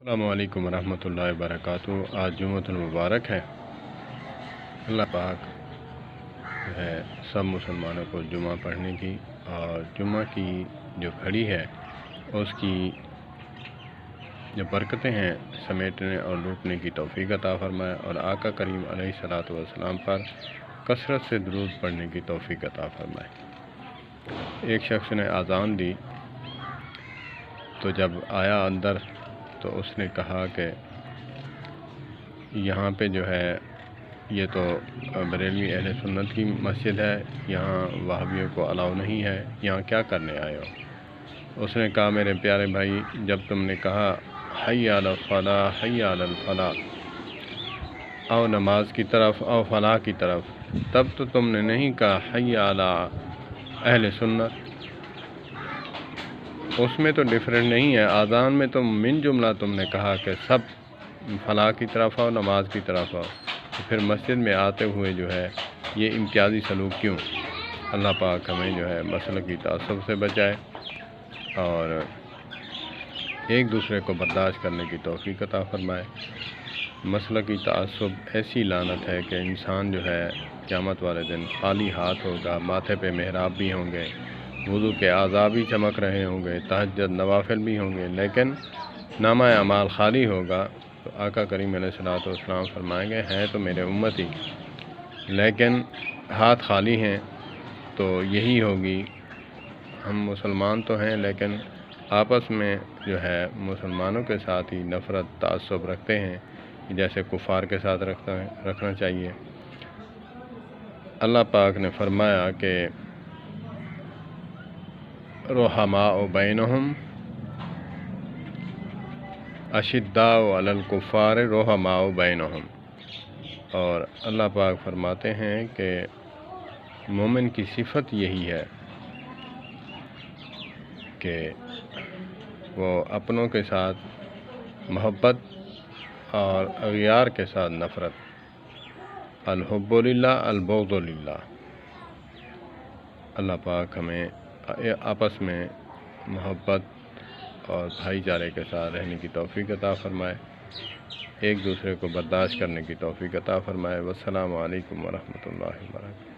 السلام علیکم ورحمۃ اللہ وبرکاتہ۔ آج جمعۃ المبارک ہے۔ اللہ پاک جو ہے سب مسلمانوں کو جمعہ پڑھنے کی اور جمعہ کی جو گھڑی ہے اس کی جو برکتیں ہیں سمیٹنے اور لوٹنے کی توفیق عطا فرمائے، اور آقا کریم علیہ الصلوۃ والسلام پر کثرت سے درود پڑھنے کی توفیق عطا فرمائے۔ ایک شخص نے اذان دی تو جب آیا اندر تو اس نے کہا کہ یہاں پہ جو ہے یہ تو بریلوی اہل سنت کی مسجد ہے، یہاں وہابیوں کو الاؤ نہیں ہے، یہاں کیا کرنے آئے ہو؟ اس نے کہا میرے پیارے بھائی، جب تم نے کہا حی علی الفلاح حی علی الفلاح، آؤ نماز کی طرف آؤ فلاح کی طرف، تب تو تم نے نہیں کہا حی علی اہل سنت۔ اس میں تو ڈیفرنٹ نہیں ہے، اذان میں تو من جملہ تم نے کہا کہ سب فلاح کی طرف آؤ، نماز کی طرف آؤ، تو پھر مسجد میں آتے ہوئے جو ہے یہ امتیازی سلوک کیوں؟ اللہ پاک ہمیں جو ہے مسلکی تعصب سے بچائے اور ایک دوسرے کو برداشت کرنے کی توفیق عطا فرمائے۔ مسلکی تعصب ایسی لعنت ہے کہ انسان جو ہے قیامت والے دن خالی ہاتھ ہوگا، ماتھے پہ محراب بھی ہوں گے، وضو کے اعضاء بھی چمک رہے ہوں گے، تہجد نوافل بھی ہوں گے، لیکن نامہ اعمال خالی ہوگا۔ تو آقا کریم علیہ الصلوۃ والسلام فرمائیں گے ہیں تو میرے امتی لیکن ہاتھ خالی ہیں، تو یہی ہوگی ہم مسلمان تو ہیں لیکن آپس میں جو ہے مسلمانوں کے ساتھ ہی نفرت تعصب رکھتے ہیں جیسے کفار کے ساتھ رکھنا چاہیے۔ اللہ پاک نے فرمایا کہ رحماء بینہم اشداء علی الکفار رحماء بینہم، اور اللہ پاک فرماتے ہیں کہ مومن کی صفت یہی ہے کہ وہ اپنوں کے ساتھ محبت اور اغیار کے ساتھ نفرت، الحب للہ البغض للہ۔ اللہ پاک ہمیں آپس میں محبت اور بھائی چارے کے ساتھ رہنے کی توفیق عطا فرمائے، ایک دوسرے کو برداشت کرنے کی توفیق عطا فرمائے۔ والسلام علیکم ورحمۃ اللہ وبرکاتہ۔